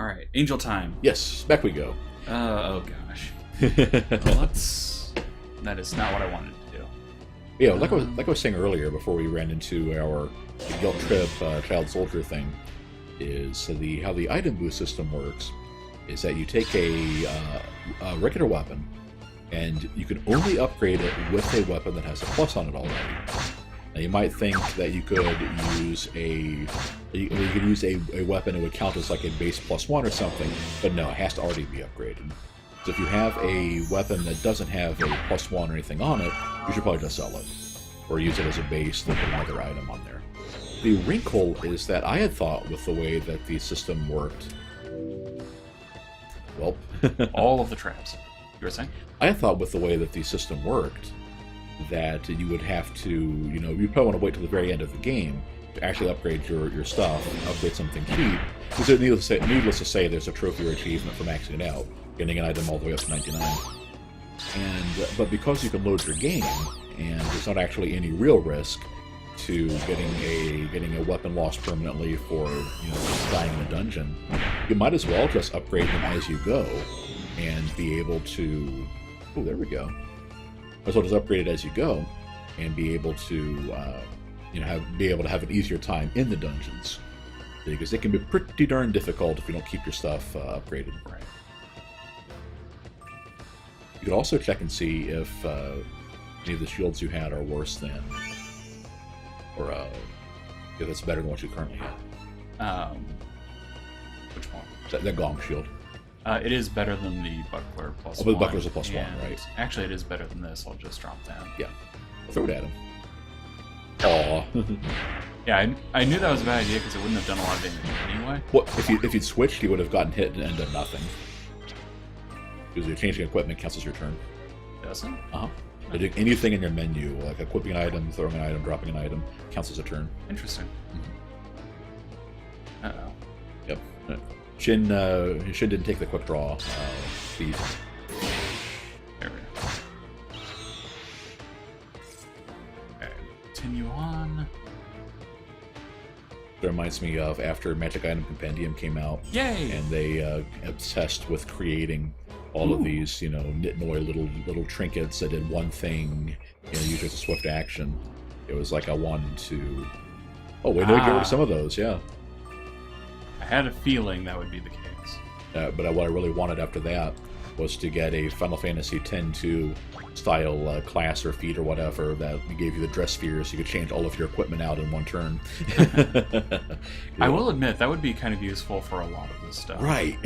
Alright, Angel time. Yes, back we go. Oh gosh. Well, that is not what I wanted to do. Yeah, like I was saying earlier before we ran into our guilt trip child soldier thing, is how the item boost system works is that you take a regular weapon and you can only upgrade it with a weapon that has a plus on it already. Now you might think that you could use a weapon that would count as like a base +1 or something, but no, it has to already be upgraded. So if you have a weapon that doesn't have a +1 or anything on it, you should probably just sell it, or use it as a base, then put another item on there. The wrinkle is that I had thought with the way that the system worked, well, all of the traps. You were saying? I had thought with the way that the system worked, that you would have to, you probably want to wait till the very end of the game to actually upgrade your stuff, upgrade something cheap. Because needless to say, there's a trophy or achievement for maxing it out, getting an item all the way up to 99. But because you can load your game, and there's not actually any real risk to getting a weapon lost permanently for dying in a dungeon, you might as well just upgrade them as you go, and be able to. Oh, there we go. Might as well just upgrade it as you go, and be able to have an easier time in the dungeons, because it can be pretty darn difficult if you don't keep your stuff upgraded. Right. You could also check and see if any of the shields you had are worse than, or if it's better than what you currently have. Which one? That gong shield. It is better than the buckler +1. Oh, but the buckler's a +1, right? Actually, it is better than this. I'll just drop that. Yeah. Throw it at him. Aw. Yeah, I knew that was a bad idea because it wouldn't have done a lot of damage anyway. Well, if you'd switched, you would have gotten hit and done nothing. Because you're changing equipment counts as your turn. Doesn't? Uh-huh. Doing anything in your menu, like equipping an item, throwing an item, dropping an item, counts as a turn. Interesting. Mm-hmm. Uh-oh. Yep. Shin didn't take the quick draw speed. There we go. Okay, continue on. That reminds me of after Magic Item Compendium came out. Yay! And they obsessed with creating all of these, nitnoy little trinkets that did one thing, usually it's a swift action. It was like I wanted to. Oh, wait, no, get rid of some of those, yeah. I had a feeling that would be the case. But what I really wanted after that was to get a Final Fantasy X-2 style class or feat or whatever that gave you the dress spheres, so you could change all of your equipment out in one turn. I will admit, that would be kind of useful for a lot of this stuff. Right.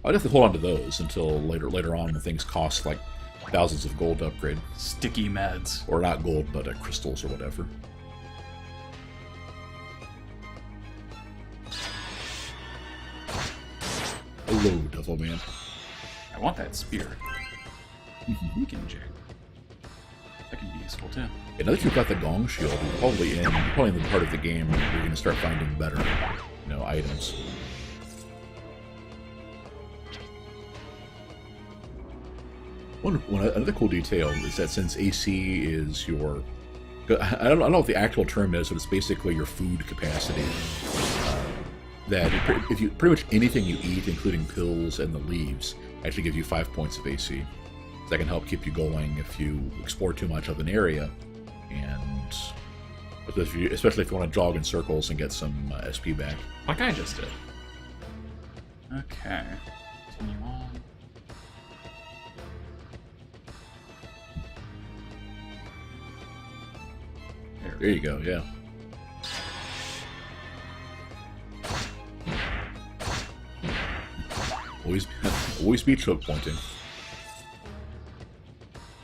I'd have to hold on to those until later on when things cost like thousands of gold to upgrade. Sticky meds. Or not gold, but crystals or whatever. Hello, Devil Man. I want that spear. Weaken jig. That can be useful too. Yeah, now that you've got the gong shield, you're probably in the part of the game where you're going to start finding better, items. Another cool detail is that since AC is your... I don't know what the actual term is, but it's basically your food capacity. That if you pretty much anything you eat, including pills and the leaves, actually gives you 5 points of AC. So that can help keep you going if you explore too much of an area, and especially if you want to jog in circles and get some SP back. Like I just did. Okay. Continue on. There you go, yeah. Always be choke pointing.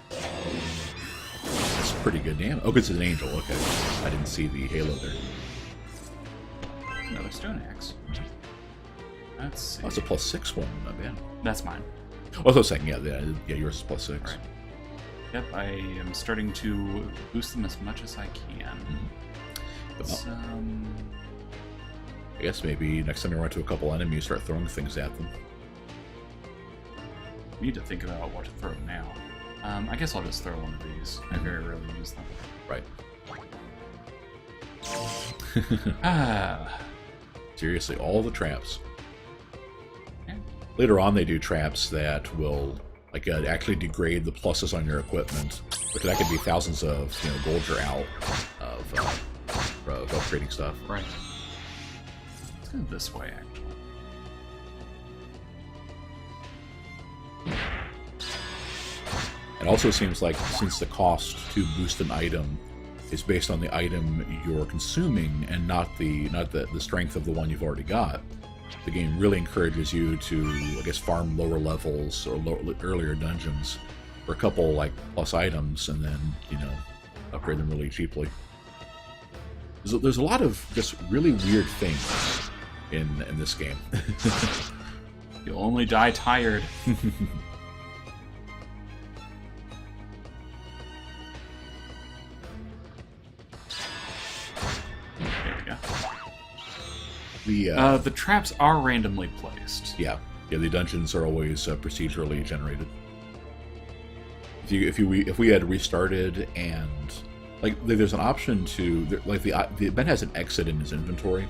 That's pretty good damage. Oh, it's an angel, okay. I didn't see the halo there. Another stone axe. Let's see. Oh, that's a +6 one, not bad. That's mine. Oh, I was saying, yeah, yours is +6. Right. Yep, I am starting to boost them as much as I can. I guess maybe next time you run into a couple enemies, start throwing things at them. I need to think about what to throw now. I guess I'll just throw one of these. I very rarely use them. Right. Seriously, all the traps. Yeah. Later on, they do traps that will actually degrade the pluses on your equipment, but that could be thousands of gold you're out of upgrading stuff. Right. Let's go this way, actually. It also seems like since the cost to boost an item is based on the item you're consuming and not the strength of the one you've already got, the game really encourages you to, I guess, farm lower levels or earlier dungeons for a couple plus items, and then upgrade them really cheaply. There's a lot of just really weird things in this game. You'll only die tired. The traps are randomly placed. Yeah, the dungeons are always procedurally generated. If we had restarted and there's an option to Ben has an exit in his inventory,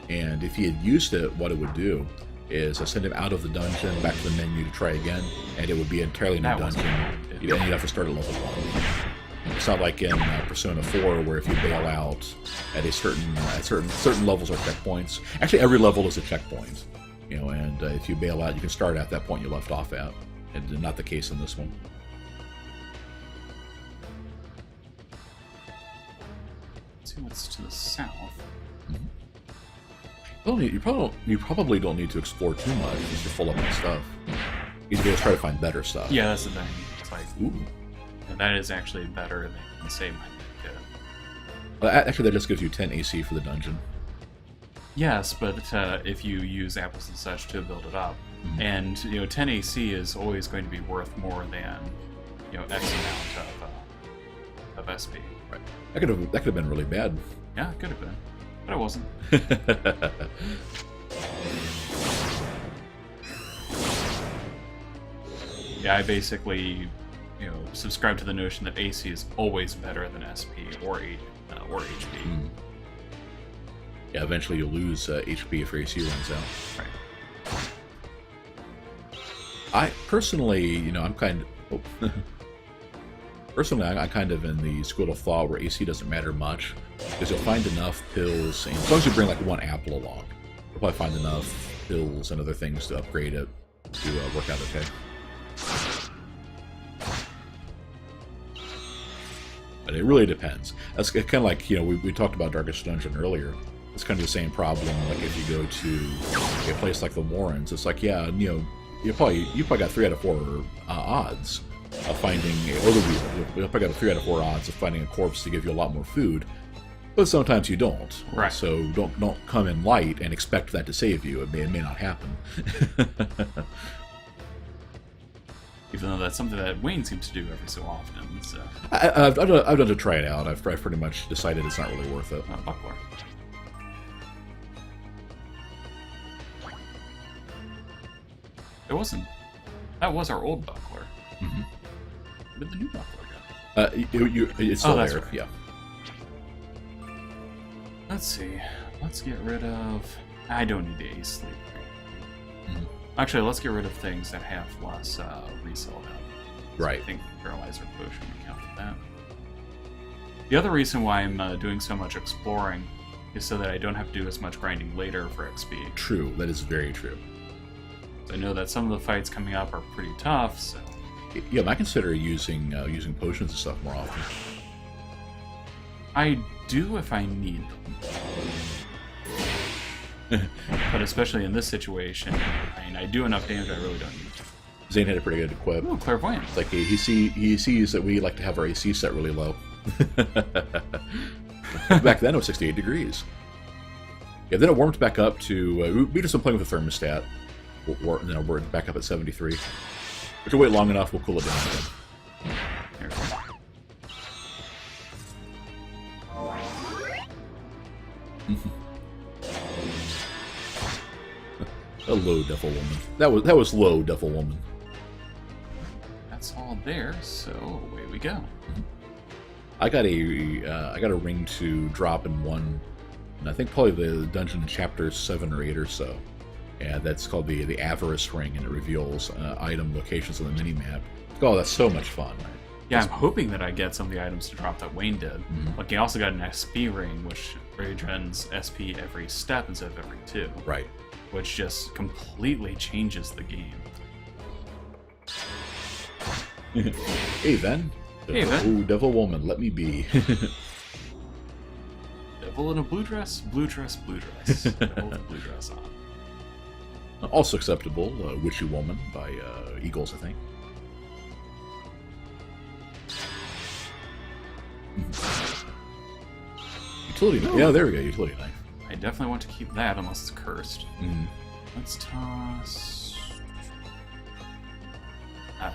and if he had used it, what it would do is send him out of the dungeon back to the menu to try again, and it would be entirely new dungeon. And you'd have to start at level 1. It's not like in Persona 4 where if you bail out at certain levels are checkpoints. Actually, every level is a checkpoint, and if you bail out, you can start at that point you left off at. And not the case in this one. Let's see what's to the south. Mm-hmm. You probably don't need to explore too much because you're full up on stuff. You can just try to find better stuff. Yeah, that's the thing. It's like, ooh. And that is actually better than say my Actually, that just gives you 10 AC for the dungeon. Yes, but if you use apples and such to build it up, and 10 AC is always going to be worth more than X amount of SP. Right. That could have been really bad. Yeah, it could have been, but it wasn't. Yeah, I basically subscribe to the notion that AC is always better than SP or HP. Yeah, eventually you'll lose HP if your AC runs out. Right. I personally, I'm kind of... Personally, I'm kind of in the school of thought where AC doesn't matter much, because you'll find enough pills, and as long as you bring one apple along, you'll probably find enough pills and other things to upgrade it to work out okay. But it really depends. That's kind of like, we talked about Darkest Dungeon earlier. It's kind of the same problem, if you go to a place like the Warrens, it's like, yeah, you probably got 3 out of 4 odds of finding, you probably got 3 out of 4 odds of finding a corpse to give you a lot more food, but sometimes you don't. Right. So don't come in light and expect that to save you. It may not happen. Even though that's something that Wayne seems to do every so often. So. I've done to try it out. I've pretty much decided it's not really worth it. Buckler. It wasn't. That was our old buckler. Mm-hmm. Where did the new buckler go? It's still that's there. Right. Yeah. Let's see. Let's get rid of... I don't need the ace sleep. Mm-hmm. Actually, let's get rid of things that have less resell value. Right. I think Paralyzer Potion would count for that. The other reason why I'm doing so much exploring is so that I don't have to do as much grinding later for XP. True. That is very true. I know that some of the fights coming up are pretty tough, so... Yeah, I consider using potions and stuff more often. I do if I need them. But especially in this situation, I do enough damage I really don't need. Zane had a pretty good equip. Ooh, clairvoyant. It's like he sees that we like to have our AC set really low. Back then it was 68 degrees. Yeah, then it warmed back up to... we just been playing with the thermostat. And then we're back up at 73. If you wait long enough, we'll cool it down again. Here we go. Hello, Devil Woman. That was low, Devil Woman. That's all there, so away we go. I got a ring to drop in one And I think probably the dungeon in chapter 7 or 8 or so. Yeah, that's called the Avarice Ring, and it reveals item locations on the minimap. Oh, that's so much fun. Yeah, I'm hoping that I get some of the items to drop that Wayne did. Like, I also got an SP ring, which regens SP every step instead of every 2. Right. Which just completely changes the game. Hey, then. Hey, then. Oh, devil woman, let me be. Devil in a blue dress, blue dress, blue dress. Devil with a blue dress on. Also acceptable, Witchy Woman by Eagles, I think. Utility knife. Yeah, there we go, utility knife. I definitely want to keep that unless it's cursed. Let's toss...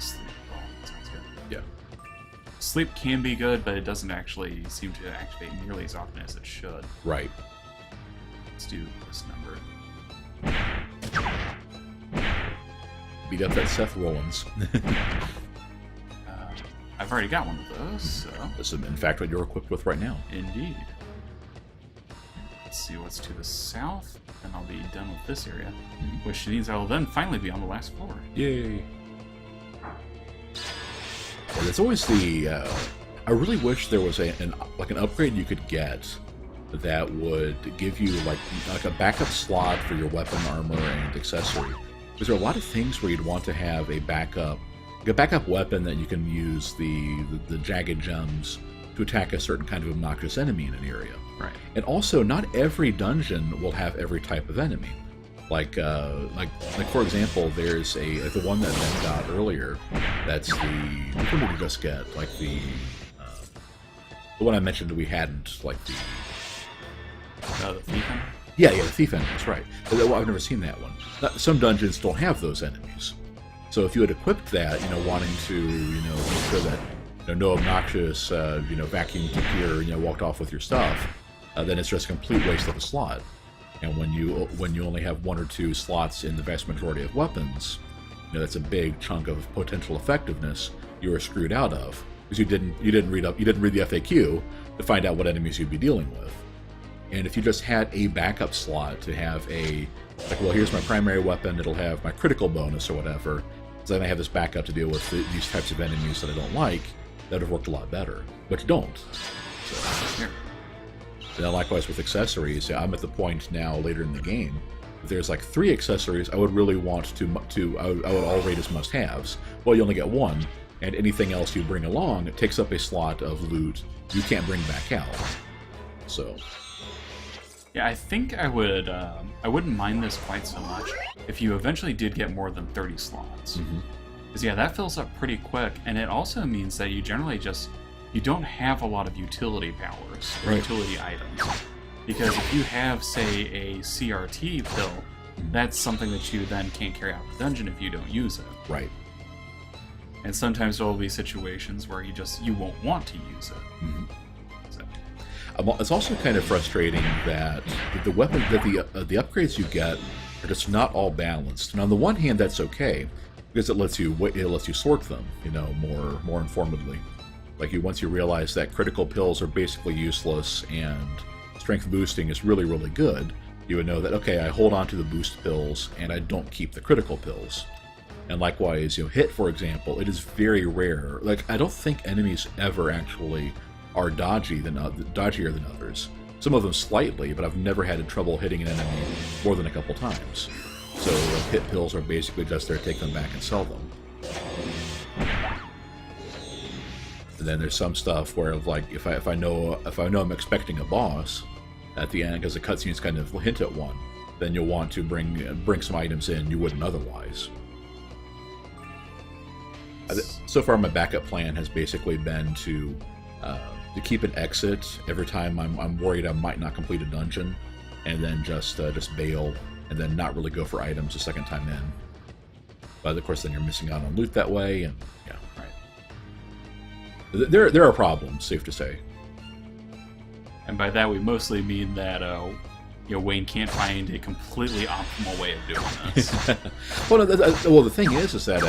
Sleep. Oh, that sounds good. Yeah. Sleep can be good, but it doesn't actually seem to activate nearly as often as it should. Right. Let's do this number. Beat up that Seth Rollins. I've already got one of those, so... This is, in fact, what you're equipped with right now. Indeed. Let's see what's to the south, and I'll be done with this area, which means I will then finally be on the last floor. Yay! Yeah, there's always the... I really wish there was an upgrade you could get that would give you like a backup slot for your weapon, armor, and accessory. Because there are a lot of things where you'd want to have a backup weapon that you can use the jagged gems to attack a certain kind of obnoxious enemy in an area. Right. And also, not every dungeon will have every type of enemy. Like for example, there's the one that Ben got earlier. That's which one did we just get? Like the one I mentioned that we hadn't, like the Thief End? Yeah, the Thief End, that's right. I've never seen that one. Some dungeons don't have those enemies. So if you had equipped that, wanting to, make sure that no obnoxious, vacuum cleaner, walked off with your stuff, then it's just a complete waste of a slot. And when you only have 1 or 2 slots in the vast majority of weapons, that's a big chunk of potential effectiveness you were screwed out of because you didn't read the FAQ to find out what enemies you'd be dealing with. And if you just had a backup slot to have here's my primary weapon, it'll have my critical bonus or whatever, so then I have this backup to deal with these types of enemies that I don't like, that would have worked a lot better. But you don't. So, and then likewise with accessories, I'm at the point now later in the game, there's like 3 accessories I would really want I would all rate as must-haves. Well, you only get 1, and anything else you bring along, it takes up a slot of loot you can't bring back out. So... Yeah, I think I wouldn't mind this quite so much if you eventually did get more than 30 slots. Because that fills up pretty quick, and it also means that you generally you don't have a lot of utility powers, or utility items. Because if you have, say, a CRT pill, that's something that you then can't carry out the dungeon if you don't use it. Right. And sometimes there will be situations where you won't want to use it. It's also kind of frustrating that the weapon the upgrades you get are just not all balanced. And on the one hand, that's okay because it lets you sort them, more informedly. Like once you realize that critical pills are basically useless and strength boosting is really, really good, you would know that okay, I hold on to the boost pills and I don't keep the critical pills. And likewise, hit, for example, it is very rare. Like I don't think enemies ever actually are dodgier than others. Some of them slightly, but I've never had trouble hitting an enemy more than a couple times. So hit pills are basically just there to take them back and sell them. And then there's some stuff where like if I know I'm expecting a boss at the end because the cutscenes kind of hint at one, then you'll want to bring some items in you wouldn't otherwise. So far, my backup plan has basically been to keep an exit every time I'm worried I might not complete a dungeon, and then just bail, and then not really go for items the second time in. But of course, then you're missing out on loot that way, and yeah, right. There are problems, safe to say. And by that we mostly mean that Wayne can't find a completely optimal way of doing this. Well, the thing is that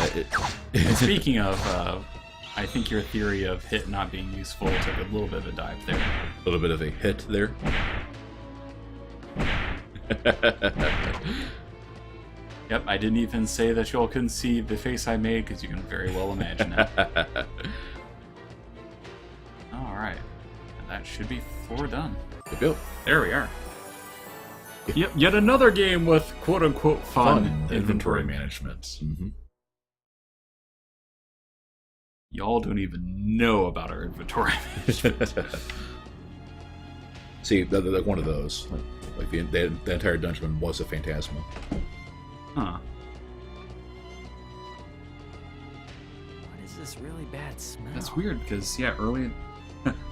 And speaking of. I think your theory of hit not being useful took a little bit of a dive there. A little bit of a hit there. Yep, I didn't even say that y'all couldn't see the face I made, because you can very well imagine it. Alright. And that should be 4 done. Good go. There we are. Yep, yet another game with quote-unquote fun inventory management. Mm-hmm. Y'all don't even know about our inventory management. See, like one of those. Like the entire dungeon was a phantasma. Huh. What is this really bad smell? That's weird, because, yeah, early...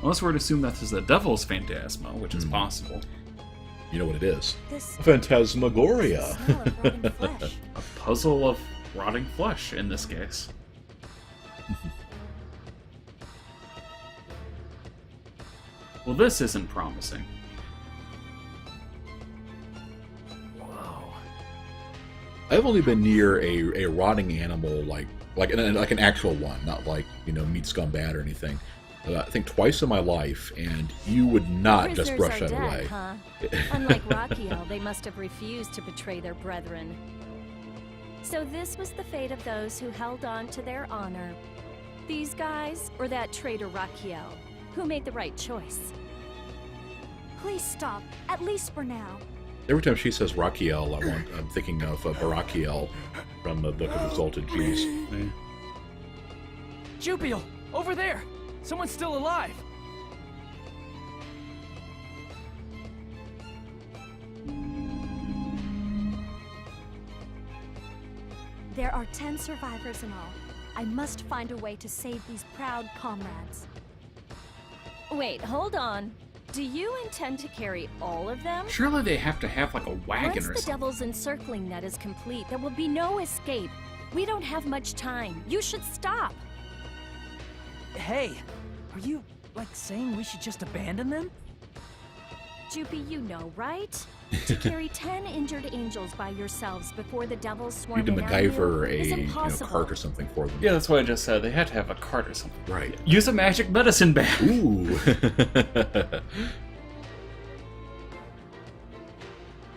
Unless we're to assume that this is the Devil's Phantasma, which is possible. You know what it is? This Phantasmagoria. smell of rotting flesh. A puzzle of rotting flesh, in this case. Well, this isn't promising. Whoa. I've only been near a rotting animal, like an actual one, not like, meat scumbag or anything. I think twice in my life, and you would not just brush that Prisoners are away. dead, huh? Unlike Rakiel, they must have refused to betray their brethren. So this was the fate of those who held on to their honor. These guys, or that traitor Rakiel, who made the right choice. Please stop, at least for now. Every time she says Rakiel, I'm thinking of Barakiel from the Book of Exalted G's. Jupiel, over there! Someone's still alive! There are 10 survivors in all. I must find a way to save these proud comrades. Wait, hold on. Do you intend to carry all of them? Surely they have to have, like, a wagon Once or the something. Devil's encircling net is complete, there will be no escape. We don't have much time. You should stop. Hey, are you, like, saying we should just abandon them? Jupy, you know, right? To carry 10 injured angels by yourselves before the Devils swarm You need to in on you MacGyver is a impossible. cart or something for them. Yeah, that's what I just said. They had to have a cart or something. Right. Use a magic medicine bag. Ooh.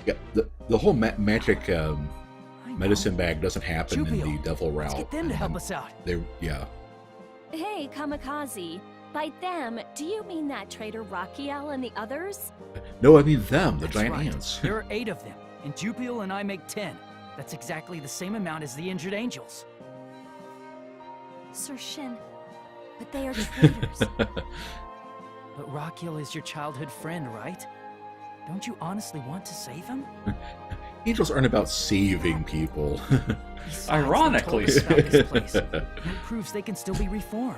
Yeah, the whole magic medicine bag doesn't happen in the Devil route. Let's get them to help us out. Yeah. Hey, Kamikaze. By them, do you mean that traitor Rakiel and the others? No, I mean them, the That's giant right. ants. There are 8 of them, and Jupiel and I make 10. That's exactly the same amount as the injured angels. Sir Shin, but they are traitors. But Rakiel is your childhood friend, right? Don't you honestly want to save him? Angels aren't about saving people. Besides, Ironically. they told us about this place. That proves they can still be reformed.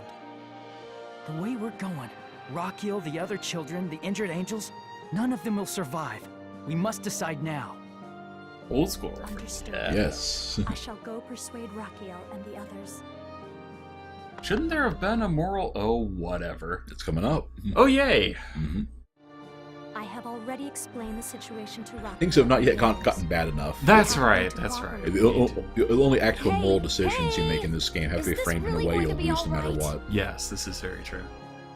The way we're going, Rakiel, the other children, the injured angels, none of them will survive. We must decide now. Old school. Understood. Yes. I shall go persuade Rakiel and the others. Shouldn't there have been a moral? Oh, whatever. It's coming up. Oh, yay. Mhm. I have already explained the situation to Rakiel. Things have not yet and the others. gotten bad enough. That's right, that's right. The only actual Hey, moral decisions you make in hey! this game have Is to be this framed in really a way going to you'll be lose no matter alright? what. Yes, this is very true.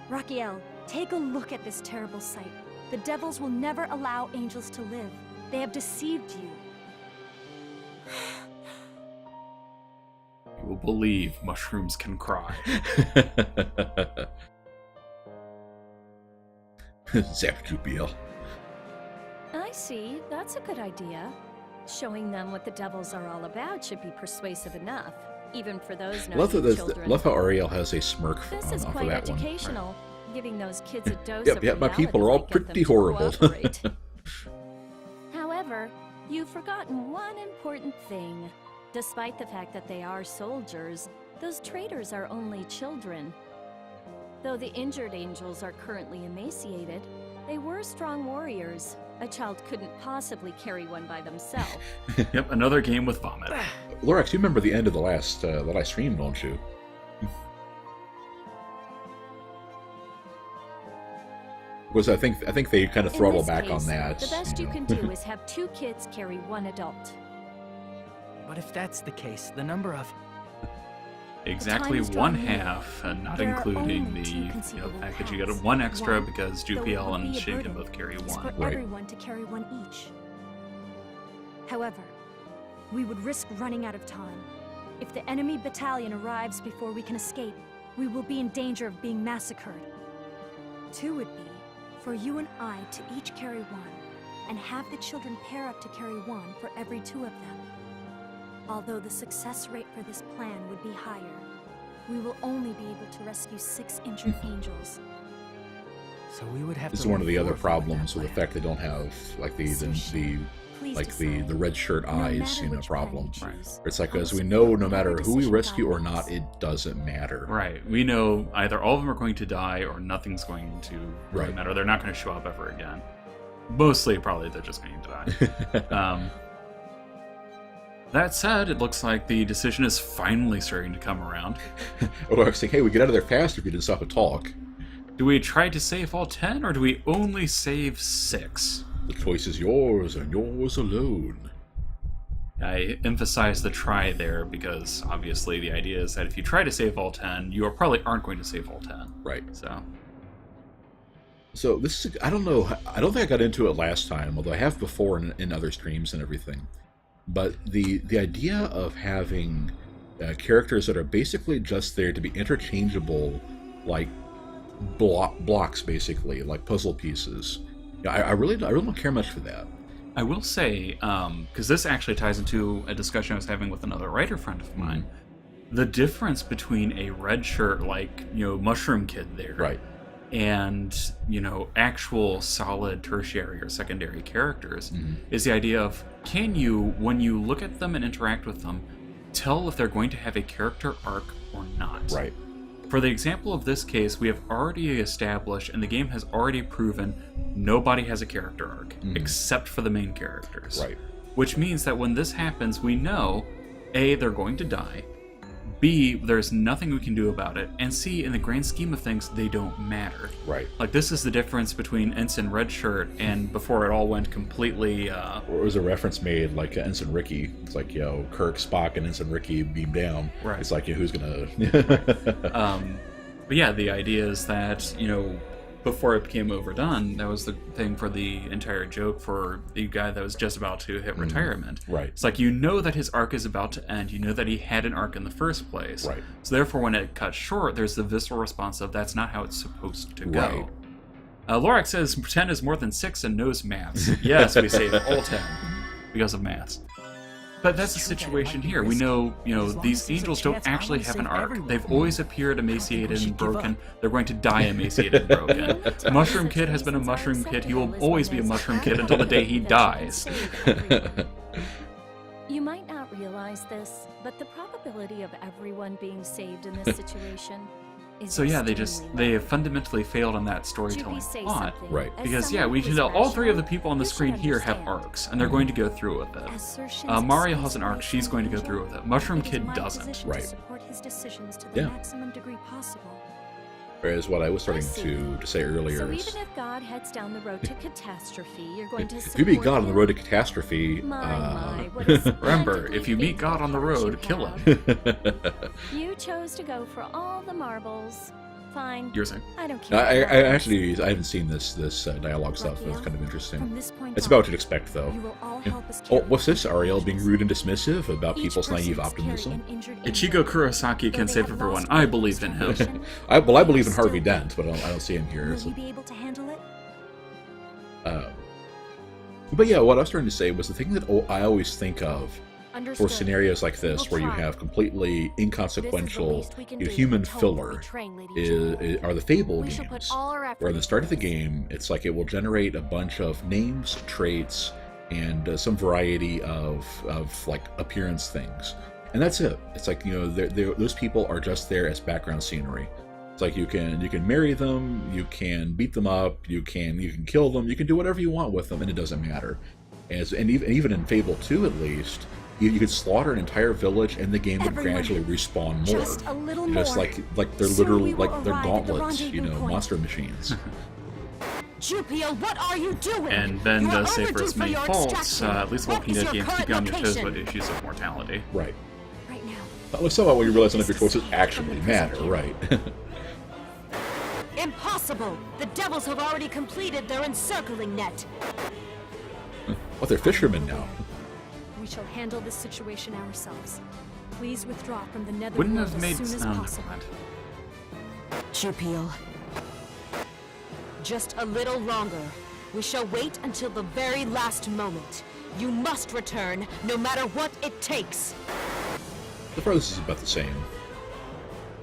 Rakiel, take a look at this terrible sight. The devils will never allow angels to live. They have deceived you. You will believe mushrooms can cry. Zap Jupiel. I see. That's a good idea. Showing them what the Devils are all about should be persuasive enough, even for those Love nosy children. how Ariel has a smirk This on is for quite that one. educational, giving those kids a dose Yep, of yep, my reality people are all might get them pretty to horrible. cooperate. However, you've forgotten one important thing. Despite the fact that they are soldiers, those traitors are only children. Though the injured angels are currently emaciated, they were strong warriors. A child couldn't possibly carry one by themselves. Yep, another game with vomit. Lorax, you remember the end of the last stream, don't you? Because I think they kind of In throttle this back case, on that. the best you know. can do is have 2 kids carry 1 adult. But if that's the case, the number of... Exactly is one drawing near. half, and not There are including only the 2 conceivable fact that you get paths. 1 extra One, because though it Jupiel would and be a Shin can burden, both carry is 1. for Right. everyone to carry 1 each. However, we would risk running out of time. If the enemy battalion arrives before we can escape, we will be in danger of being massacred. 2 would be for you and I to each carry 1, and have the children pair up to carry 1 for every 2 of them. Although the success rate for this plan would be higher, we will only be able to rescue 6 injured angels. So we would have This to is one of the leave other 4 from that problems with the plan. fact they don't have like the Please like the decide. red shirt No eyes, matter you know, which plan problem. you Right. choose, It's like, as we honestly, know, no matter whatever who we decision rescue God or not, makes. it doesn't matter. Right. We know either all of them are going to die or nothing's going to really Right. matter. They're not going to show up ever again. Mostly, probably, they're just going to die. That said, it looks like the decision is finally starting to come around. Or I was saying, hey, we get out of there faster if you didn't stop to talk. Do we try to save all 10, or do we only save 6? The choice is yours, and yours alone. I emphasize the try there because obviously the idea is that if you try to save all 10, you probably aren't going to save all 10. Right. So, this is, I don't know, I don't think I got into it last time, although I have before in other streams and everything. But the idea of having characters that are basically just there to be interchangeable, like blocks, basically, like puzzle pieces. I really don't care much for that. I will say, because this actually ties into a discussion I was having with another writer friend of mine, the difference between a red shirt, like, Mushroom Kid there, Right. and, actual solid tertiary or secondary characters is the idea of, can you, when you look at them and interact with them, tell if they're going to have a character arc or not? Right. For the example of this case, we have already established, and the game has already proven, nobody has a character arc, except for the main characters. Right. Which means that when this happens, we know, A, they're going to die, B, there's nothing we can do about it, and C, in the grand scheme of things, they don't matter. Right. Like, this is the difference between Ensign Redshirt and before it all went completely, Or it was a reference made, like Ensign Ricky. It's like, Kirk, Spock, and Ensign Ricky beam down. Right. It's like, who's gonna... But yeah, the idea is that, before it became overdone, that was the thing for the entire joke for the guy that was just about to hit retirement. Right. It's like, that his arc is about to end. You know that he had an arc in the first place. Right. So therefore, when it cuts short, there's the visceral response of, that's not how it's supposed to Right. go. Lorax says 10 is more than 6 and knows maths. Yes, we save all 10 because of maths. But that's the situation here. We know, these angels don't actually have an arc. They've always appeared emaciated and broken. They're going to die emaciated and broken. Mushroom Kid has been a Mushroom Kid. He will always be a Mushroom Kid until the day he dies. You might not realize this, but the probability of everyone being saved in this situation is So yeah, they extremely have low. fundamentally failed on that storytelling Juby, say plot. something. Right. As Because someone we who can is tell all 3 of the rational, people on the you should screen here have understand. arcs, and they're going to go through with it. Assertions Mario of has an arc, she's going to go through with it. Mushroom It is Kid my doesn't. position Right. To support his decisions to the Yeah. maximum degree possible. Whereas what I was starting to say earlier So is... even if God heads down the road to catastrophe, you're going to If you meet support God on the him? road to catastrophe, My, what a Remember, splendidly if you meet faithful God on the heart you road, kill have. him. You chose to go for all the marbles. Fine. You're saying? I don't care. I about this. actually, I haven't seen this dialogue stuff. It's kind of interesting. From this point It's on, about what you'd expect, though. you will all help us Oh, carry what's this, the Ariel? Being angels. rude and dismissive about Each people's naive person must carry optimism? an injured Ichigo angel. Kurosaki Though can they save have everyone. lost I one believe in him. instruction, I believe in still Harvey live. Dent, but I don't see him here. Will So. we be able to handle it? But yeah, what I was trying to say was the thing that I always think of for Understood. scenarios like this, where you have completely inconsequential human filler, are the Fable We shall put games. all our effort Where at the into start of the this. game, it's like it will generate a bunch of names, traits, and some variety of like appearance things, and that's it. It's like those people are just there as background scenery. It's like you can marry them, you can beat them up, you can kill them, you can do whatever you want with them, and it doesn't matter. And even in Fable 2, at least, you could slaughter an entire village, and the game would Everyone, gradually respawn more. Just a little Just more. like they're Soon literally we will like they're arrive at the gauntlets, rendezvous point. monster machines. Jupio, what are you doing? And Ben You are does say for overdue its many your faults, extraction. at least What Walking is Dead your games keep you on current your toes location? with issues of mortality. Right. Right now. That was somehow when you realize none of your choices actually matter, right? Impossible! The devils have already completed their encircling net. Well, they're fishermen now. we shall handle this situation ourselves. Please withdraw from the nether Wouldn't world have as made soon as sound possible. different. Jupil. Just a little longer. We shall wait until the very last moment. You must return, no matter what it takes. The process is about the same.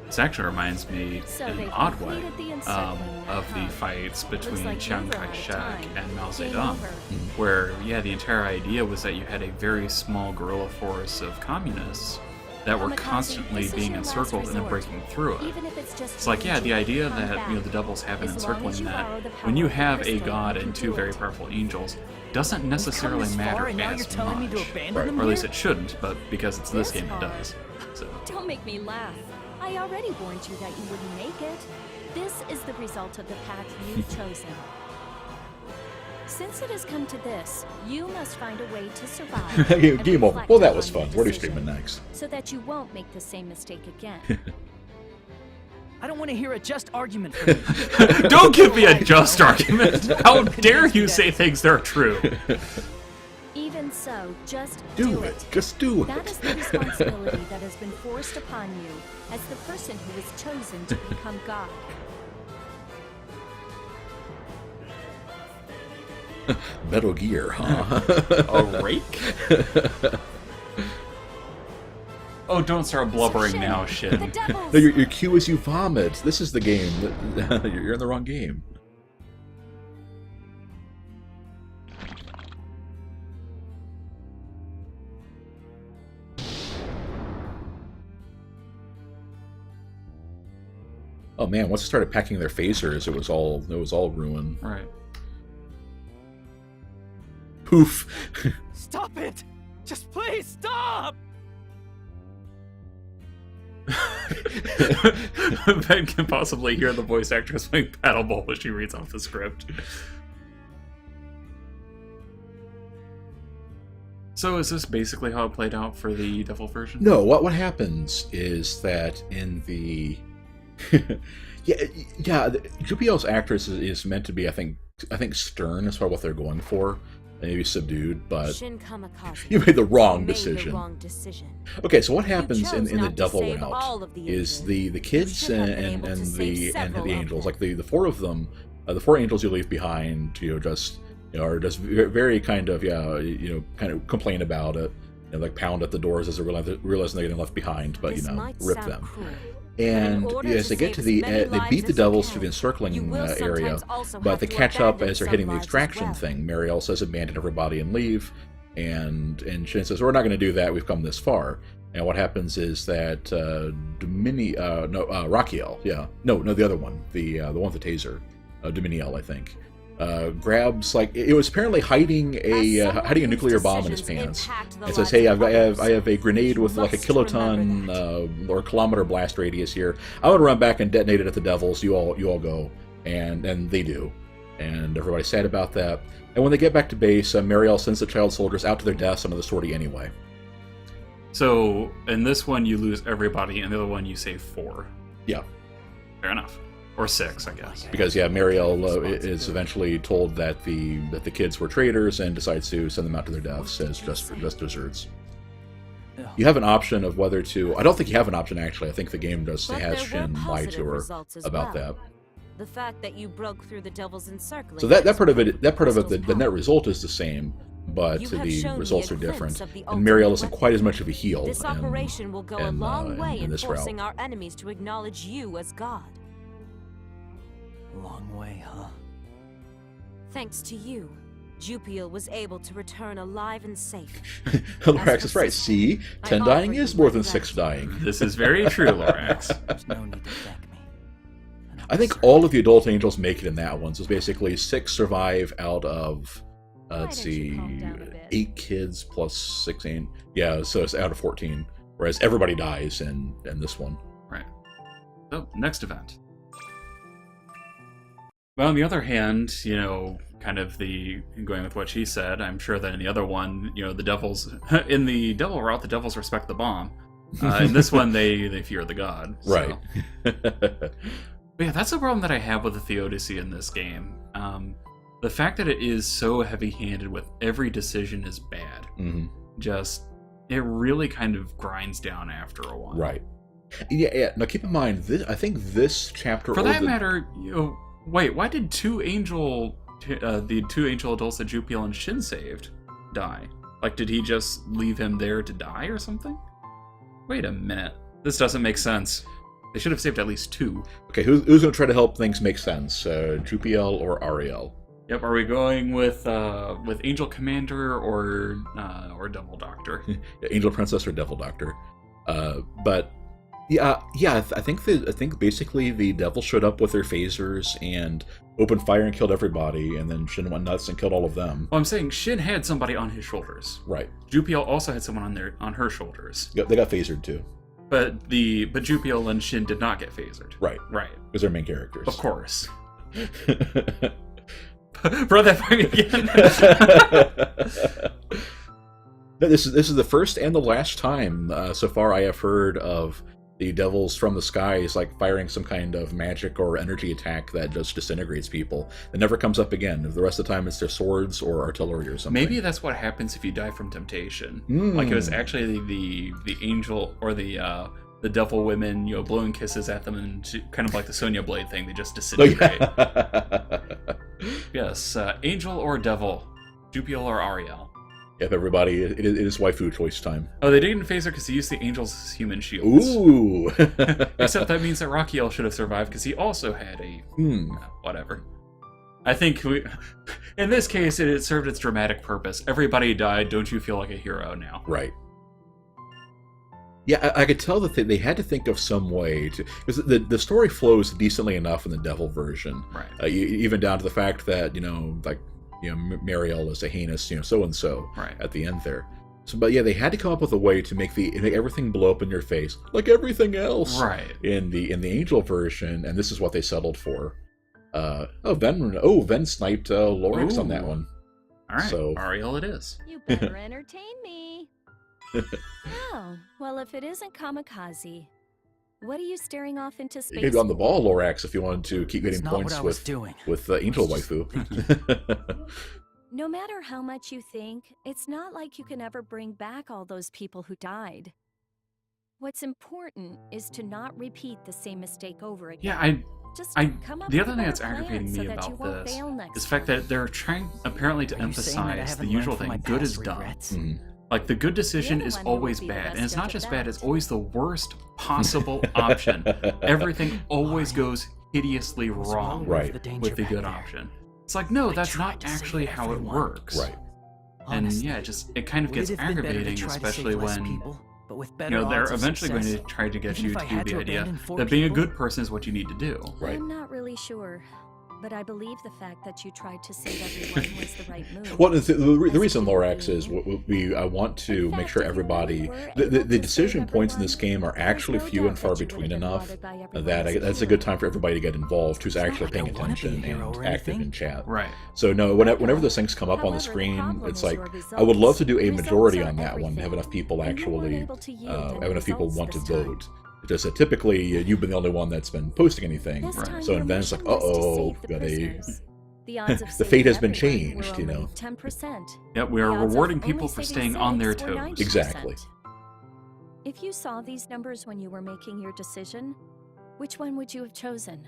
This actually reminds me, So in they an odd way, completed the encircling of the now, huh? fights Looks between like Chiang we were out of Kai-shek time. and Mao Game Zedong, over. where, yeah, the entire idea was that you had a very small guerrilla force of communists that were Kamikaze, constantly this is being your last encircled and then resort. breaking through it. Even if it's just It's like, yeah, the you, idea come that, back. the devils have an As long as encircling you that borrow the when you power of the have a crystal, god you and can two do very it. powerful angels doesn't We've come necessarily this matter far, and now you're as telling me to much. abandon Right. them Or at least here? it shouldn't, but because it's this This game, it hard. does. So. Don't make me laugh. I already warned you that you wouldn't make it. This is the result of the path you've chosen. Since it has come to this, you must find a way to survive. and Game over. reflect Well, that was upon fun. your What are you decision, streaming next? so that you won't make the same mistake again. I don't want to hear a just argument from you. Don't give me a just argument! How dare you say things that are true? Even so, just Do it. Just do That is it. the responsibility that has been forced upon you as the person who was chosen to become God. Metal Gear, huh? A rake? Oh, don't start blubbering Shin, now, The Shin. devils! No, your cue is you vomit. This is the game. You're in the wrong game. Oh man, once they started packing their phasers, it was all ruin. Right. Poof. Stop it! Just please stop! Ben can possibly hear the voice actress playing paddleball as she reads off the script. So is this basically how it played out for the Devil version? No, what happens is that in the Jupiel's actress is meant to be, I think stern as far as what they're going for, maybe subdued, but Shin Kamikaze. you made the wrong made the decision. wrong decision. Okay, so what happens in chose the not to Devil save all route of the is angels. the kids should have been and able to save the several of angels, them. like the four of them, the four angels you leave behind, are just very kind of kind of complain about it, like pound at the doors as they realize they're getting left behind, but This might rip sound them. cruel, And order as to they get to save the, as many they beat lives the as you devils can, through the encircling you will area, sometimes also but have they to catch up abandon as they're some hitting the lives as extraction well. thing. Mariel says abandon everybody and leave, and Shin says we're not going to do that. We've come this far. And what happens is that Rakiel, the other one, the one with the taser, Dominiel, I think, grabs, like, it was apparently hiding a nuclear bomb in his pants, and says, "Hey, I have a grenade with like a kiloton or kilometer blast radius here. I'm gonna run back and detonate it at the devils. You all go." And they do, and everybody's sad about that. And when they get back to base, Mariel sends the child soldiers out to their deaths under the sortie anyway. So in this one you lose everybody, and the other one you save 4. Yeah. Fair enough. Or 6, I guess. Because Mariel is eventually told that the kids were traitors and decides to send them out to their deaths as just deserts. You have an option of whether to. I don't think you have an option actually. I think the game just But has there were Shin lie to positive her results as about well. that. The fact that you broke through the devil's encircling. So that is part of proof it, the crystal's net power. result is the same, but You have the shown me results a are glimpse different. of the And Mariel isn't ultimate quite as much of a heel. This operation will go a in, long way in in this forcing route. our enemies to acknowledge you as God. Long way, huh? Thanks to you, Jupiel was able to return alive and safe. Lorax is right. See, I 10 dying offer is you more my than 6 gratitude. dying. This is very true, Lorax. There's no need to thank me. And I think certain- all of the adult angels make it in that one. So it's basically 6 survive out of, let's Why don't you see, calm down a bit? 8 kids plus 6 ain't. Yeah, so it's out of 14. Whereas everybody dies in this one. Right. So, next event. Well, on the other hand, kind of going with what she said, I'm sure that in the other one, the devils, in the devil route, the devils respect the bomb. In this one, they fear the god. So. Right. But yeah, that's the problem that I have with the Theodicy in this game. The fact that it is so heavy-handed with every decision is bad. Mhm. it really kind of grinds down after a while. Right. Yeah. Now keep in mind, I think this chapter... For that matter, wait, why did the two angel adults that Jupiel and Shin saved die? Like, did he just leave him there to die or something? Wait a minute. This doesn't make sense. They should have saved at least 2. Okay, who's going to try to help things make sense? Jupiel or Ariel? Yep, are we going with Angel Commander or Devil Doctor? Angel Princess or Devil Doctor? But yeah, I think basically the Devil showed up with their phasers and opened fire and killed everybody, and then Shin went nuts and killed all of them. Well, I'm saying Shin had somebody on his shoulders. Right. Jupiel also had someone on her shoulders. They got phasered too. But Jupiel and Shin did not get phasered. Right. Right. Because they're main characters. Of course. Run that by me again. No, this is the first and the last time so far I have heard of the devils from the skies like firing some kind of magic or energy attack that just disintegrates people. It never comes up again. The rest of the time it's their swords or artillery or something. Maybe that's what happens if you die from temptation. Like it was actually the angel or the devil women, blowing kisses at them, and kind of like the Sonya Blade thing, they just disintegrate. Yes, angel or devil, Jupiel or Ariel. Yep, everybody, it is waifu choice time. Oh, they didn't phase her because he used the angels as human shields. Ooh! Except that means that Rakiel should have survived because he also had a... whatever. I think in this case, it served its dramatic purpose. Everybody died, don't you feel like a hero now? Right. Yeah, I could tell that they had to think of some way to... Because the story flows decently enough in the devil version. Right. Even down to the fact that, Mariel is a heinous, so-and-so right. at the end there. So, but yeah, they had to come up with a way to make everything blow up in your face, like everything else, right? In the angel version, and this is what they settled for. Ven sniped Lorax on that one. All right, so, Ariel it is. You better entertain me. Oh, well, if it isn't Kamikaze, what are you staring off into space? You could be on the ball, Lorax, if you wanted to keep getting points with Angel Waifu. No matter how much you think, it's not like you can ever bring back all those people who died. What's important is to not repeat the same mistake over again. Yeah, the other thing that's a better aggravating plan me so that you about won't this fail next is the fact time. that they're trying apparently to emphasize the usual thing: good is done. Like, the good decision is always bad, and it's not just bad, it's always the worst possible option. Everything always goes hideously wrong with the good option. It's like, no, that's not actually how it works. Right. And yeah, it kind of gets aggravating, especially when they're eventually going to try to get you to do the idea that being a good person is what you need to do. Right. I'm not really sure, but I believe the fact that you tried to save everyone was the right move. Well, the reason, Lorax, is I want to make sure everybody... The decision points in this game are actually few and far between enough that that's a good time for everybody to get involved who's actually paying attention and active in chat. Right. So no, whenever those things come up on the screen, it's like, I would love to do a majority on that one, to have enough people actually... have enough people want to vote. Just that typically you've been the only one that's been posting anything, so in it's like, the fate has been changed, 10%. Yep, we are rewarding people for staying on their toes. Exactly. If you saw these numbers when you were making your decision, which one would you have chosen?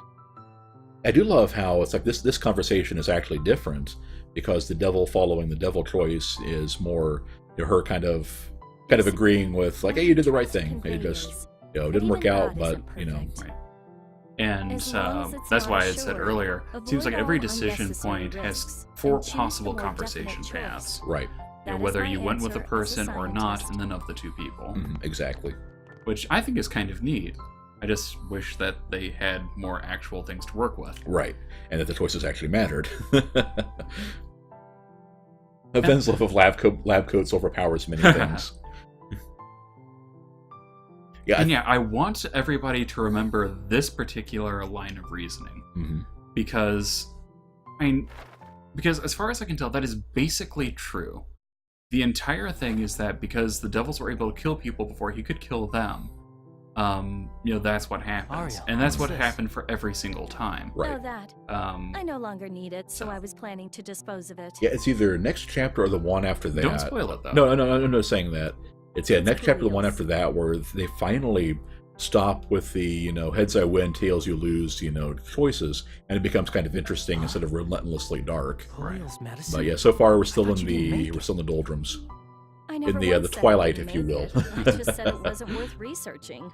I do love how it's like this conversation is actually different, because the devil following the devil choice is more her kind of agreeing with, like, hey, you did the right thing. It just didn't work out, but Right. And that's why I said earlier, it seems like every decision point has 4 possible conversation paths. Right. Whether you went with a person or not, and then of the 2 people. Exactly. Which I think is kind of neat. I just wish that they had more actual things to work with. Right. And that the choices actually mattered. Ven's love of lab coats overpowers many things. Yeah, and I want everybody to remember this particular line of reasoning, because as far as I can tell, that is basically true. The entire thing is that because the devils were able to kill people before he could kill them, that's what happens. Ariel, And that's what what's this? happened for every single time. Right. Oh, that. Um, I no longer need it, so I was planning to dispose of it. Yeah, it's either next chapter or the one after that. don't spoil it, though. No, I'm not saying that. It's next chapter, the one Helios. after that, where they finally stop with the heads I win, tails you lose, choices, and it becomes kind of interesting instead of relentlessly dark. Polio's medicine? But yeah, so far we're still thought in you didn't make the it. doldrums. I never the once said I twilight, didn't if you make will. it. I just said it wasn't worth researching.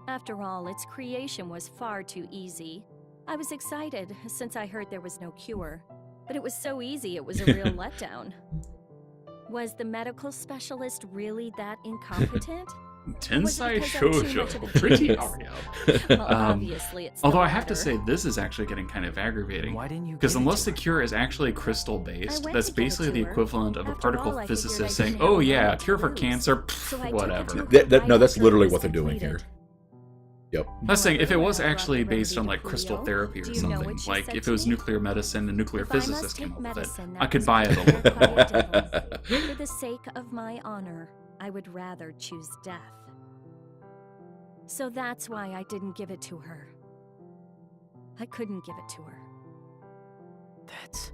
After all, its creation was far too easy. I was excited, since I heard there was no cure. But it was so easy, it was a real letdown. Was the medical specialist really that incompetent? Tensai because I'm too much of Shoujo. a Pretty genius? Ariel. Well, obviously it's Although the I have to latter. say, this is actually getting kind of aggravating. Why didn't you Because give it unless to the her? cure is actually crystal-based, I went that's to give it basically to the her. equivalent of a After particle all, I figured physicist I saying, didn't have oh a yeah, lot to cure for lose. cancer, So I took it whatever. to her right No, that's after it literally was what they're doing completed. here. Yep. I was saying, if it was Brought the actually based on remedy like to crystal Cleo. therapy or Do you know something, what she like said if to it was me? nuclear medicine and nuclear If I must physicists take came up with it, medicine, I that could was buy it a prepared little. by a devil. For the sake of my honor, I would rather choose death. So that's why I didn't give it to her. I couldn't give it to her. That's...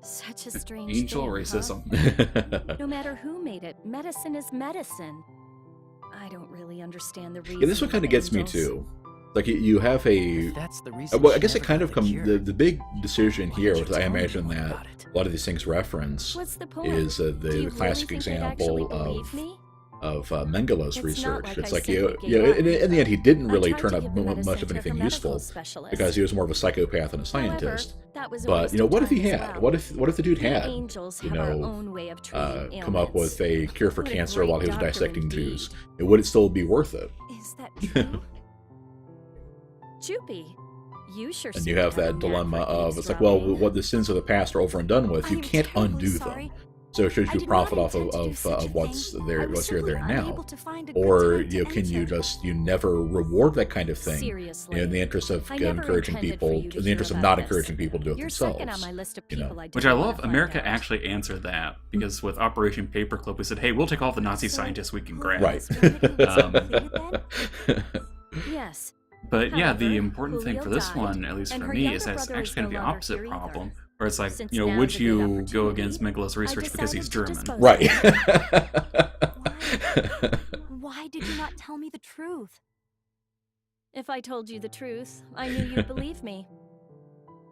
Such a strange Angel thing, racism. Huh? No matter who made it, medicine is medicine. I don't really understand the reason. Yeah, this one kind of gets me angels- too. Like you have a. If that's the reason Well, I she guess it never kind got of comes. cure, The big decision why here, didn't which you I tell me imagine more that about it? a lot of these things reference, What's the point? is Do the you classic really think they'd actually example believe me? of Mengelo's It's not research. like It's I like simply you know, gave up. in the end, he didn't I really tried turn to up give the much medicine of to her anything medical useful specialist. because he was more of a psychopath than a scientist. However, that was a But waste of what if he time as had? well. What if the dude We had? angels you have our know, own way of treating come up ailments. with a cure for What a cancer great while he was doctor dissecting indeed. Jews? Would it still be worth it? Is that true? Joopy, you sure And seem you to have a that knack dilemma for of it's like, well, eavesdropping. what the sins of the past are over and done with. I You am can't terribly undo sorry. them. So should I you did profit not off intend to do such a of what's thing. there, I was what's here, simply there, and now? unable to find a good Or time to can you enter. just never reward that kind of thing? Seriously. In the interest of I never encouraging intended people, for you to in the interest hear of about not this. encouraging people to do it You're themselves. second on my list of you know. people I Which didn't I wanna love. find America out. actually answered that because with Operation Paperclip, we said, "Hey, we'll take all the Nazi scientists we can grab." Right. Yes. But yeah, the However, important thing for Julio this died, one, at least and for her me, younger is that it's brother is actually going to be no the longer opposite here problem. either. Where it's like, Since you know, now's would a good you go opportunity, against Mengele's I research because he's decided to German? dispose Right. Why did you not tell me the truth? If I told you the truth, I knew you'd believe me.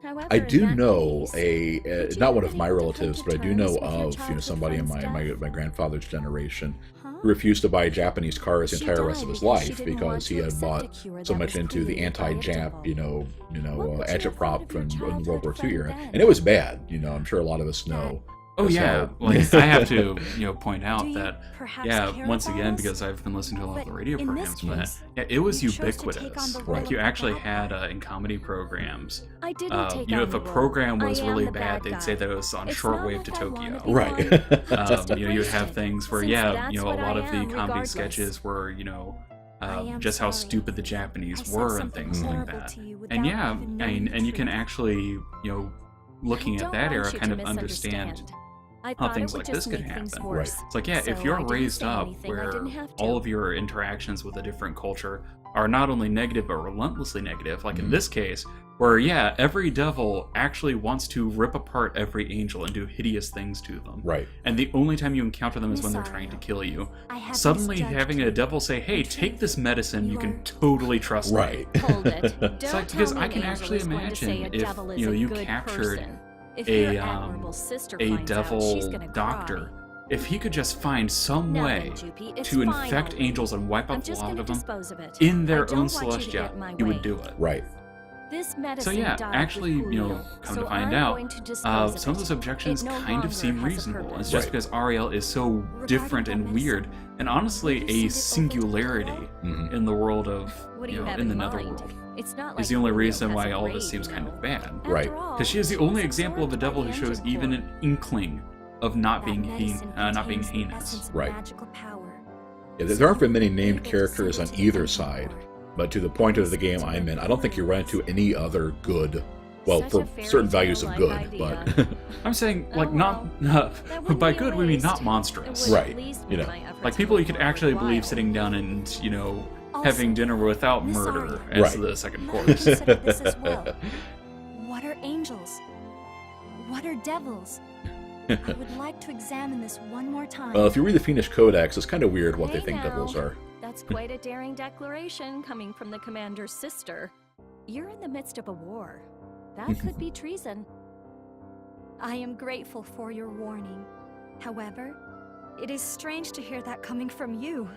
However, I in do that know case, a you not one have of my been able to relatives, come but I to do know terms with your of childhood somebody in friend's my death? grandfather's generation Huh? who refused to buy Japanese cars the She entire rest of died his because she life didn't because want he to had accept a bought cure so that much was into the created by a anti-Jap, devil. What would you have thought agitprop of your in World childhood War II era, friend then? and it was bad. You know, I'm sure a lot of us know. Oh just yeah, how- like I have to, point Do out you that perhaps yeah, care once about again, us? because I've been listening to a lot of the But radio in this programs, but case, yeah, it was you chose to take on ubiquitous. the role Right. Like you of the actually bad had guy. in comedy programs. I didn't take You know, on if a the role. program I was am really the bad, bad they'd say guy. that it was on It's shortwave not to like I wanna Tokyo. be Right. Just You know, you'd have embrace it, things where, since yeah, that's a what lot I of the am, comedy regardless. sketches were, I am just how sorry. stupid the I Japanese said were and something things like horrible that. to you And without yeah, even knowing the and you can truth. actually, looking I at don't that want era, you kind to of understand misunderstand. I how thought things it would like this just could make things happen. worse. It's like, yeah, So if you're I didn't raised say up anything I where didn't have all to. of your interactions with a different culture are not only negative but relentlessly negative, like in this case, where yeah, every devil actually wants to rip apart every angel and do hideous things to them. Right. And the only time you encounter them is when they're Miss trying to Ariel, kill you. I have Suddenly misjudged having you. a devil say, hey, In take truth, this medicine, you you can are- totally trust Right. me. Hold it. Don't It's like, tell because me I an can angel actually is going to say imagine a if, devil is you know, a you good captured person. If a, your admirable sister a finds out, she's devil gonna doctor, cry. if he could just find some Now way then, Joopy, it's to infect final. angels and wipe I'm out a just lot gonna of them dispose of it. in their I don't own want you to celestia, get in my he would way. do it. Right. This So medicine yeah, died actually, with Julio, come so to find I'm out, going to dispose of some of it. those objections It no kind longer of seem has a reasonable. purpose. It's just Right. because Ariel is so different and that weird, and honestly, Will you a send it over to singularity Cleo? Mhm. in the world of, What do you have in the in mind? netherworld. It's not Is like the only Julio reason has why a all this braid, seems you kind know. of bad. After Right. all, Because she is the she only was example of a absorbed by devil the who shows engine even core. an inkling of not That being medicine not being contains the heinous. essence of Right. magical power. Yeah, there aren't very many named characters on either side, but to the point of the game I'm in, I don't think you run into any other good Well, Such for a fairy certain values of tale-like good, idea. but I'm saying, Oh, like, well. That wouldn't by be good, a we mean waste. not It monstrous. would Right, at least you make know. my efforts Like, people you could more actually believe worthwhile. sitting down and, Also, having dinner without Miss murder Arya. as Right. the second Let me course. consider this as well. What are angels? What are devils? I would like to examine this one more time. well, if you read the Fiendish Codex, it's kind of weird what they Hey think now. devils are. That's quite a daring declaration coming from the commander's sister. You're in the midst of a war. That could be treason. I am grateful for your warning. However, it is strange to hear that coming from you.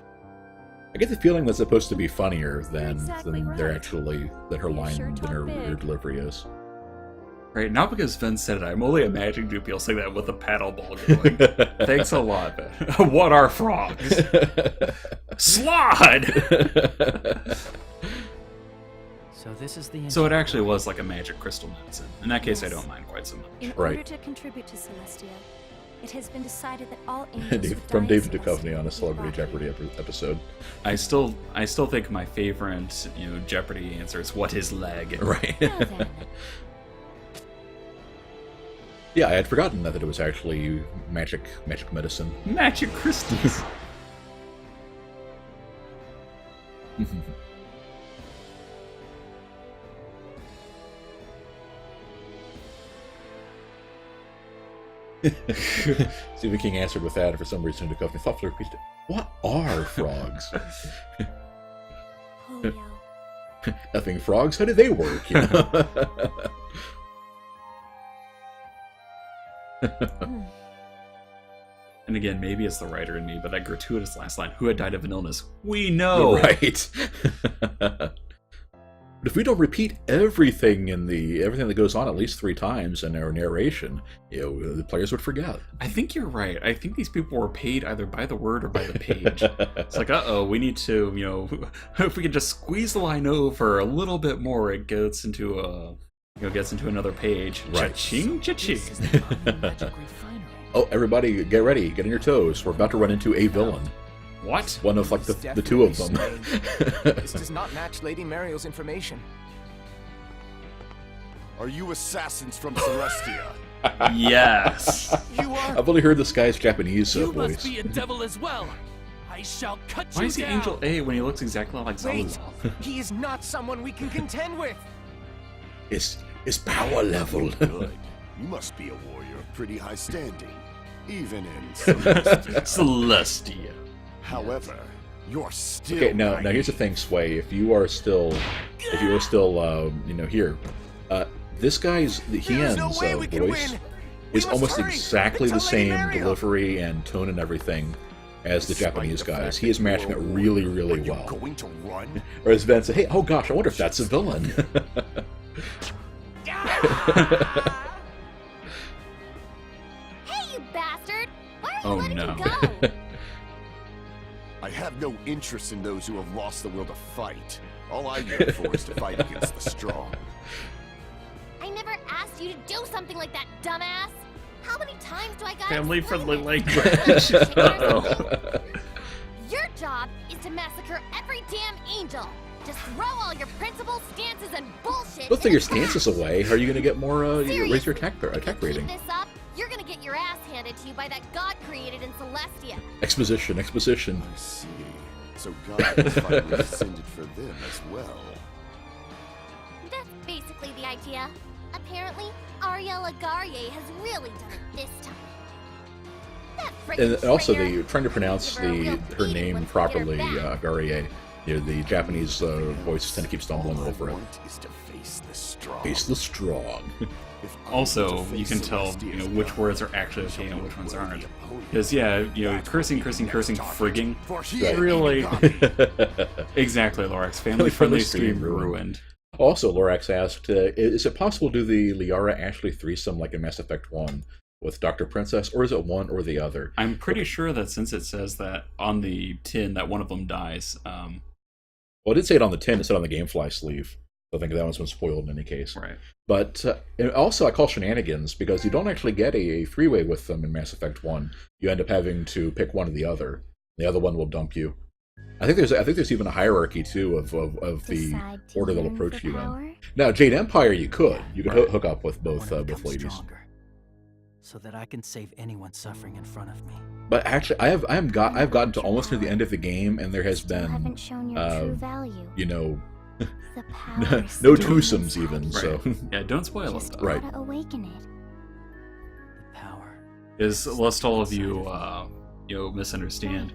I get the feeling that's supposed to be funnier than exactly they're right. actually than her You line sure than talk her big. delivery is. Right, not because Vince said it. I'm only imagining two people saying that with a paddle ball going. Thanks a lot, Ben. What are frogs? Slod! So this is the So it actually was like a magic crystal medicine. In that case, I don't mind quite so much. In Right. order to contribute to Celestia, it has been decided that all angels who From die in David Celestia Duchovny on will a be Celebrity brought Jeopardy here. episode. I still think my favorite, Jeopardy answer is what is leg? Right. Now then, Yeah, I had forgotten that it was actually magic medicine. Magic crystals. Stephen King answered with that, and for some reason Duchovny thoughtfully repeated it. What are frogs? Polio. Effing frogs? How do they work? You know? And again, maybe it's the writer in me, but that gratuitous last line, who had died of an illness? We know! Right. But if we don't repeat everything that goes on at least 3 times in our narration, the players would forget. I think you're right. I think these people were paid either by the word or by the page. It's like, we need to, if we can just squeeze the line over a little bit more, it gets into another page. Right. Cha-ching, cha-ching. This is the Omni Magic Refinery. Oh, everybody, get ready, get on your toes. We're about to run into a villain. What? One of, like, This the 2 of them. definitely strange. This does not match Lady Mariel's information. Are you assassins from Celestia? Yes. You are. I've only heard this guy's Japanese You voice. must be a devil as well. I shall cut Why you is he down. Angel A when he looks exactly like Wait, Zaluzel? he is not someone we can contend with. It's power level. Good. You must be a warrior of pretty high standing, even in Celestia. Celestia. However, you're still Okay, now here's the thing, Sway. If you are still here, this guy's There's no way we can voice win. We is must almost hurry exactly and the tell Lady same Mariel. delivery and tone and everything as the Despite Japanese the fact guys. that He is you're matching a it warrior, really, really are you well. going to run? Or as Ben said, hey, oh gosh, I wonder if that's a villain. hey, you bastard! Why are you Oh, letting no. me go? I have no interest in those who have lost the will to fight. All I yearn for is to fight against the strong. I never asked you to do something like that, dumbass! How many times do I gotta Family-friendly explain language. this? Uh-oh. Your job is to massacre every damn angel! Just throw all your principles, stances, and bullshit Don't throw in your the trash. stances away. How are you going to get more? Raise your Seriously, attack If you rating. keep this up, you're gonna get your ass handed to you by that god created in Celestia. Exposition. I see. So God has finally descended for them as well. That's basically the idea. Apparently, Ariella Garye has really done it this time. That frickin' And also, traitor. trying to pronounce Give her a real her beating name once we get her properly, back. Agarie. The Japanese voices tend to keep stumbling All I over it. want is to face the strong. Face the strong. If I'm Also, to you face can tell, Celestia's which God, words are actually I shall okay and be which ones a worthy aren't. opponent. Because, yeah, That's cursing, what cursing, he cursing, next frigging. target, for he Right. Really? got me. Exactly, Lorax. Family-friendly Family-friendly stream stream ruined. ruined. Also, Lorax asked, is it possible to do the Liara Ashley threesome like in Mass Effect 1 with Dr. Princess, or is it one or the other? I'm pretty sure that since it says that on the tin that one of them dies, Well, it did say it on the tin, it said on the Gamefly sleeve. So I think that one's been spoiled in any case. right. But and also, I call shenanigans because you don't actually get a three-way with them in Mass Effect 1. You end up having to pick one or the other. The other one will dump you. I think there's even a hierarchy too of the Decide to order they'll yearn approach for you power? in. Now, Jade Empire, you could Right. hook up with I both wanna both become ladies. stronger, so that I can save anyone suffering in front of me. But actually, I've gotten to almost near the end of the game, and there has Still been haven't shown your true value. you know The power is no still twosomes inside even. you. So Yeah, don't spoil Just it. Right. gotta awaken it. The power. Is lest all of you misunderstand.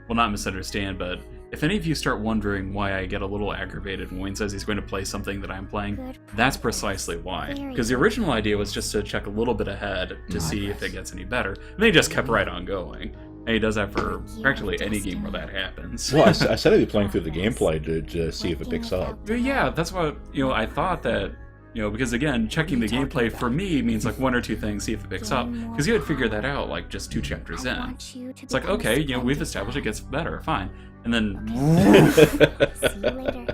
Well, not misunderstand, but if any of you start wondering why I get a little aggravated when Wayne says he's going to play something that I'm playing, Good that's progress. precisely why. Very Because the original idea was just to check a little bit ahead to see if it gets any better. And they just kept right on going. And he does that for practically any game where that happens. well, I said I'd be playing through the gameplay to see if it picks up. But yeah, that's what, I thought that, because again, checking the gameplay for me means like one or two things, see if it picks up. Because you had figured that out like just 2 chapters in. It's like, okay, we've established it gets better, fine. And then See you later.